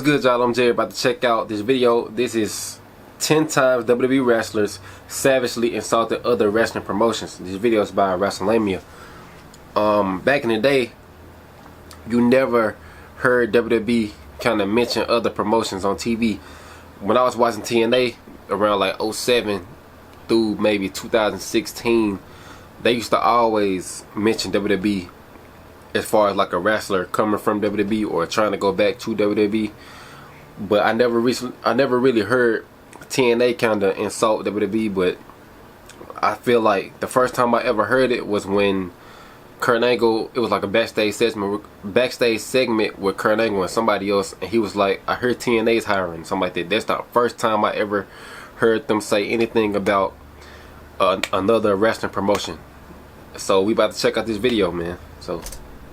Good, y'all? I'm Jerry, about to check out this video. This is 10 times WWE wrestlers savagely insulted other wrestling promotions. This video is by WrestleMania. Back in the day, you never heard WWE kind of mention other promotions on TV. When I was watching TNA around like 07 through maybe 2016, they used to always mention WWE as far as like a wrestler coming from WWE or trying to go back to WWE. But I never really heard TNA kind of insult WWE. But I feel like the first time I ever heard it was when Kurt Angle, it was like a backstage segment with Kurt Angle and somebody else, and he was like, I heard TNA's hiring, something like that. That's the first time I ever heard them say anything about another wrestling promotion. So we about to check out this video, man. So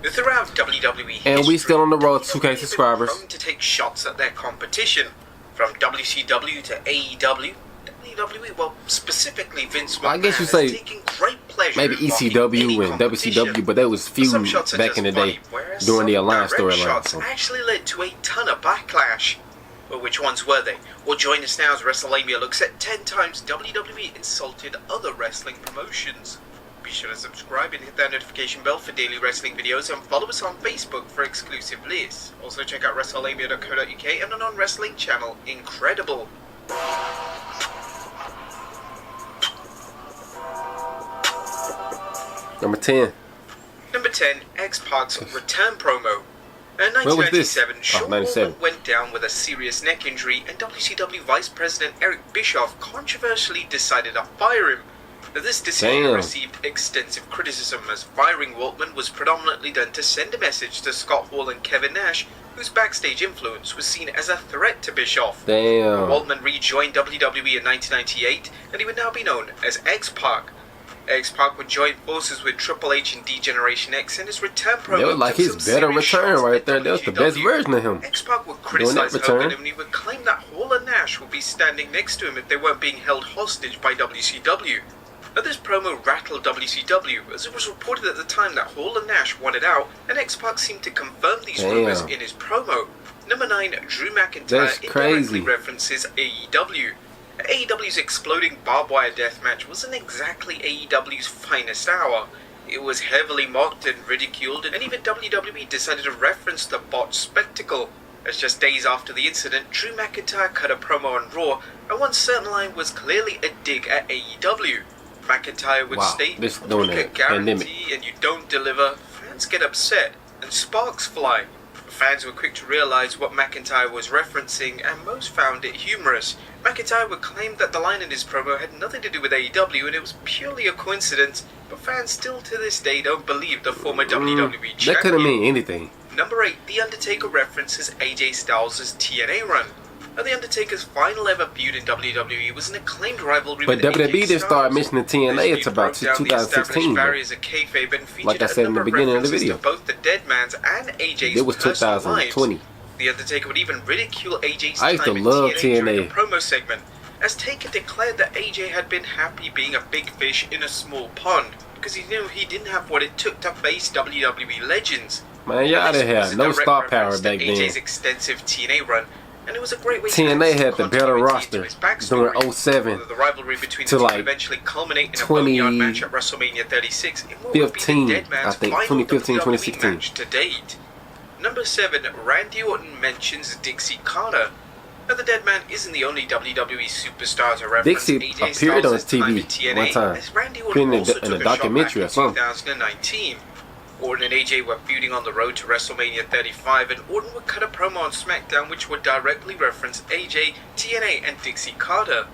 throughout WWE and we still on the road to 2K subscribers. Prone to take shots at their competition, from WCW to AEW. WWE, well, specifically Vince McMahon, I guess you say taking great pleasure maybe ECW and WCW, but that was feuding back in the day during the Alliance storyline. So actually led to a ton of backlash. But which ones were they? Well, join us now as WrestleMania looks at 10 times WWE insulted other wrestling promotions. Be sure to subscribe and hit that notification bell for daily wrestling videos, and follow us on Facebook for exclusive lists. Also check out WrestleMania.co.uk and our non-wrestling channel, Incredible. Number 10. Number 10, X-Pac's return promo. In Where was this? 1997, Shawn 97. Michaels went down with a serious neck injury, and WCW Vice President Eric Bischoff controversially decided to fire him. Now, this decision received extensive criticism, as firing Waltman was predominantly done to send a message to Scott Hall and Kevin Nash, whose backstage influence was seen as a threat to Bischoff. Damn. Waltman rejoined WWE in 1998, and he would now be known as X-Pac. X-Pac would join forces with Triple H and D-Generation X, and his return promo. That was like his better return right there. That was the best version of him. X-Pac would criticize Hogan, and he would claim that Hall and Nash would be standing next to him if they weren't being held hostage by WCW. Now, this promo rattled WCW, as it was reported at the time that Hall and Nash wanted out, and X-Pac seemed to confirm these rumors in his promo. Number 9, Drew McIntyre indirectly references AEW. AEW's exploding barbed wire deathmatch wasn't exactly AEW's finest hour. It was heavily mocked and ridiculed, and even WWE decided to reference the botched spectacle. As just days after the incident, Drew McIntyre cut a promo on Raw, and one certain line was clearly a dig at AEW. McIntyre would state, "Make a guarantee and you don't deliver, fans get upset, and sparks fly." Fans were quick to realize what McIntyre was referencing, and most found it humorous. McIntyre would claim that the line in his promo had nothing to do with AEW, and it was purely a coincidence, but fans still to this day don't believe the former WWE champion. That couldn't mean anything. Number 8, The Undertaker references AJ Styles' TNA run. Now, The Undertaker's final ever feud in WWE was an acclaimed rivalry with WWE didn't start mentioning TNA until about 2016. Like I said in the beginning of the video. Both the Dead Man's and AJ's it was 2020. The Undertaker would even ridicule AJ's I used to time love in TNA during TNA. the promo segment, as Taker declared that AJ had been happy being a big fish in a small pond, because he knew he didn't have what it took to face WWE legends. Man, y'all didn't have no star power back then. AJ's extensive TNA run, and it was a great way TNA had the better roster during 07 the rivalry between to like eventually culminate in a boneyard match at WrestleMania 36 in what would be the Dead Man's final 2015, WWE 2016 match to date. Number 7, Randy Orton mentions Dixie Carter. Now, the Dead Man isn't the only WWE superstar to reference Dixie AJ appeared on Styles' time in TV TNA, one time, as Randy Orton also in a took documentary a or shot back something. in 2019. Orton and AJ were feuding on the road to WrestleMania 35, and Orton would cut a promo on SmackDown which would directly reference AJ, TNA, and Dixie Carter.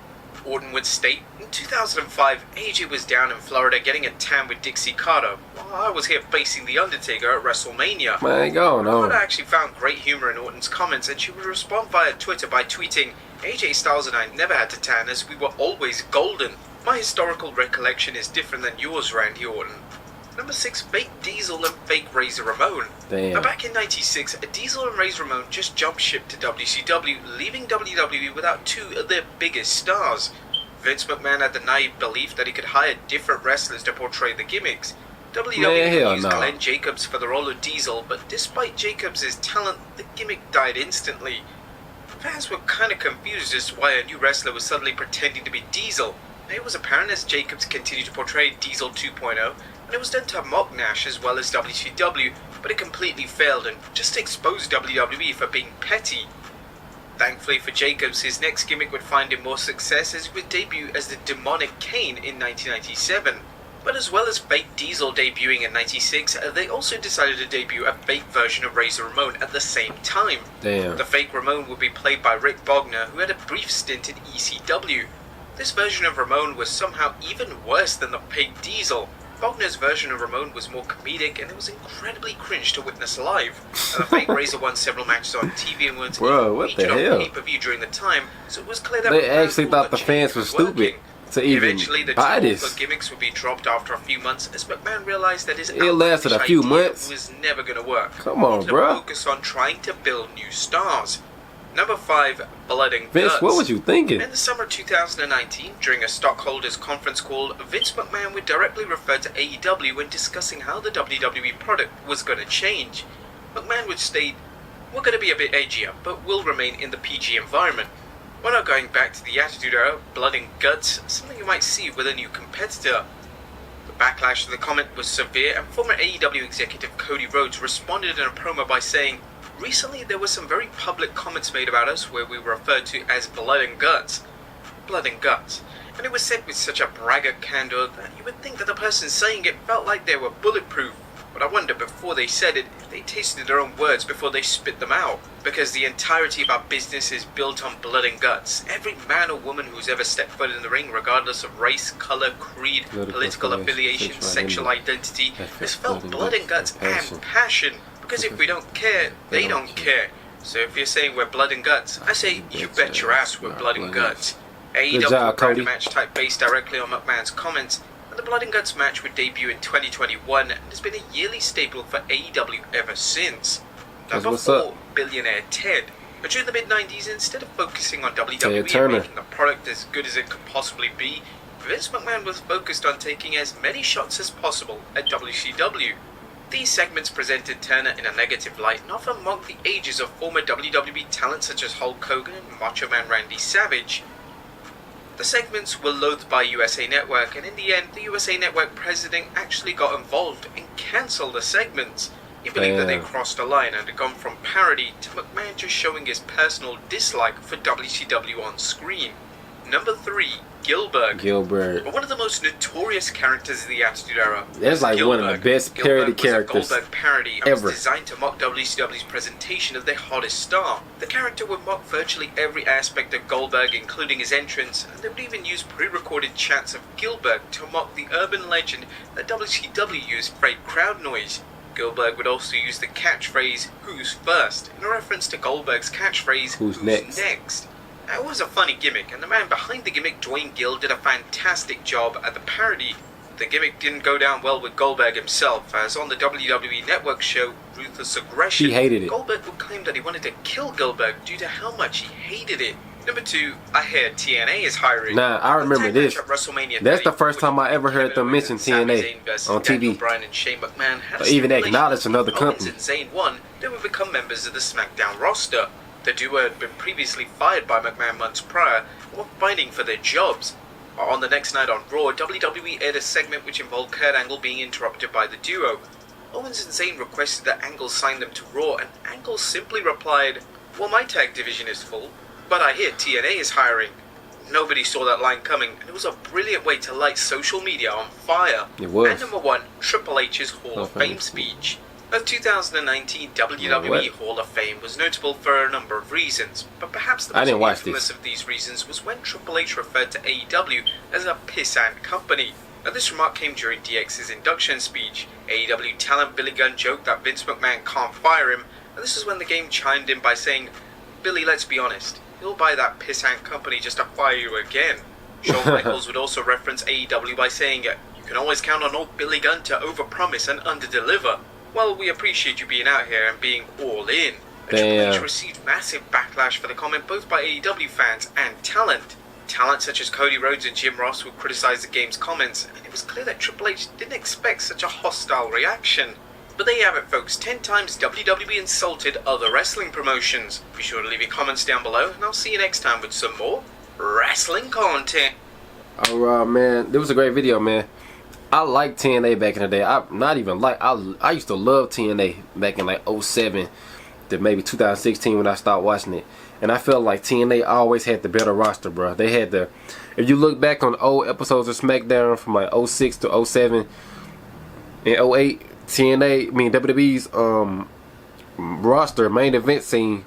Orton would state, in 2005, AJ was down in Florida getting a tan with Dixie Carter, while I was here facing The Undertaker at WrestleMania. Man, go on. Carter actually found great humor in Orton's comments, and she would respond via Twitter by tweeting, "AJ Styles and I never had to tan as we were always golden. My historical recollection is different than yours, Randy Orton." Number 6, Fake Diesel and Fake Razor Ramon. Now, back in 96, Diesel and Razor Ramon just jumped ship to WCW, leaving WWE without 2 of their biggest stars. Vince McMahon had the naive belief that he could hire different wrestlers to portray the gimmicks. WWE used Glenn Jacobs for the role of Diesel, but despite Jacobs' talent, the gimmick died instantly. Fans were kind of confused as to why a new wrestler was suddenly pretending to be Diesel. It was apparent as Jacobs continued to portray Diesel 2.0, and it was done to mock Nash as well as WCW, but it completely failed and just exposed WWE for being petty. Thankfully for Jacobs, his next gimmick would find him more success as he would debut as the Demonic Kane in 1997. But as well as fake Diesel debuting in 96, they also decided to debut a fake version of Razor Ramon at the same time. Damn. The fake Ramon would be played by Rick Bogner, who had a brief stint in ECW. This version of Ramon was somehow even worse than the fake Diesel. Bogner's version of Ramon was more comedic, and it was incredibly cringe to witness live. The fake Razor won several matches on TV and weren't featured on pay-per-view during the time, so it was clear that they actually thought the fans were stupid to even eventually the buy tool this. for gimmicks would be dropped after a few months as McMahon realized that his It lasted a few months. was never going to work. Come on, to bro. Focus on trying to build new stars. Number 5, Blood and Vince, Guts. what was you thinking? In the summer 2019, during a stockholders conference call, Vince McMahon would directly refer to AEW when discussing how the WWE product was going to change. McMahon would state, "We're going to be a bit edgier, but we'll remain in the PG environment. We're not going back to the Attitude Era, Blood and Guts, something you might see with a new competitor." The backlash to the comment was severe, and former AEW executive Cody Rhodes responded in a promo by saying, "Recently there were some very public comments made about us where we were referred to as Blood and Guts. Blood and Guts. And it was said with such a braggart candor that you would think that the person saying it felt like they were bulletproof. But I wonder before they said it, if they tasted their own words before they spit them out. Because the entirety of our business is built on blood and guts. Every man or woman who's ever stepped foot in the ring, regardless of race, color, creed, political affiliation, sexual identity, has felt blood and guts and passion. Because if we don't care, they don't care. So if you're saying we're blood and guts, I say you bet your ass we're blood and guts." AEW ran a match type based directly on McMahon's comments, and the Blood and Guts match would debut in 2021 and has been a yearly staple for AEW ever since. Number 4, Billionaire Ted. But during the mid-90s, instead of focusing on WWE and making the product as good as it could possibly be, Vince McMahon was focused on taking as many shots as possible at WCW. These segments presented Turner in a negative light and often mocked the ages of former WWE talent such as Hulk Hogan and Macho Man Randy Savage. The segments were loathed by USA Network, and in the end, the USA Network president actually got involved and cancelled the segments. He believed that they crossed a line and had gone from parody to McMahon just showing his personal dislike for WCW on screen. Number 3, Gilbert. One of the most notorious characters of the Attitude Era. That's like one of the best parody characters Goldberg parody and ever. was designed to mock WCW's presentation of their hottest star. The character would mock virtually every aspect of Goldberg, including his entrance, and they would even use pre-recorded chants of Gilbert to mock the urban legend that WCW used fake crowd noise. Gilbert would also use the catchphrase, "Who's first?" in a reference to Goldberg's catchphrase, "Who's next?" It was a funny gimmick, and the man behind the gimmick, Dwayne Gill, did a fantastic job at the parody. The gimmick didn't go down well with Goldberg himself, as on the WWE Network show Ruthless Aggression, he hated it. Goldberg would claim that he wanted to kill Gilbert due to how much he hated it. Number 2, I hear TNA is hiring. Nah, I remember this. That's the first time I ever heard them mention TNA on TV. Bryan and Shane McMahon had or even acknowledge another company. Owens and Zayn won, they would become members of the SmackDown roster. The duo had been previously fired by McMahon months prior and were fighting for their jobs. On the next night on Raw, WWE aired a segment which involved Kurt Angle being interrupted by the duo. Owens and Zayn requested that Angle sign them to Raw, and Angle simply replied, "Well, my tag division is full, but I hear TNA is hiring." Nobody saw that line coming, and it was a brilliant way to light social media on fire. It was. And number 1, Triple H's Hall of Fame speech. The 2019 WWE Hall of Fame was notable for a number of reasons, but perhaps the most infamous of these reasons was when Triple H referred to AEW as a pissant company. Now, this remark came during DX's induction speech. AEW talent Billy Gunn joked that Vince McMahon can't fire him, and this is when the game chimed in by saying, "Billy, let's be honest, he'll buy that pissant company just to fire you again." Shawn Michaels would also reference AEW by saying, "You can always count on old Billy Gunn to overpromise and underdeliver. Well, we appreciate you being out here and being all in." Triple H received massive backlash for the comment both by AEW fans and talent. Talent such as Cody Rhodes and Jim Ross would criticize the game's comments, and it was clear that Triple H didn't expect such a hostile reaction. But there you have it, folks. 10 times WWE insulted other wrestling promotions. Be sure to leave your comments down below, and I'll see you next time with some more wrestling content. Alright, man. It was a great video, man. I liked TNA back in the day. I used to love TNA back in like 07 to maybe 2016 when I started watching it. And I felt like TNA always had the better roster, bro. They had the, if you look back on old episodes of SmackDown from like 06 to 07 and 08, WWE's roster, main event scene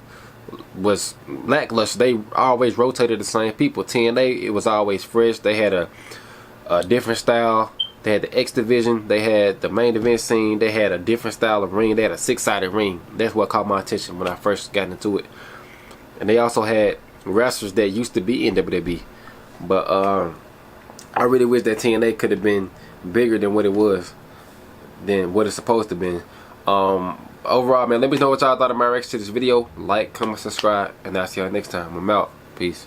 was lackluster. They always rotated the same people. TNA, it was always fresh. They had a different style. They had the X Division. They had the main event scene. They had a different style of ring. They had a 6-sided ring. That's what caught my attention when I first got into it. And they also had wrestlers that used to be in WWE. But I really wish that TNA could have been bigger than what it was, than what it's supposed to be. Overall, man, let me know what y'all thought of my reaction to this video. Like, comment, subscribe, and I'll see y'all next time. I'm out. Peace.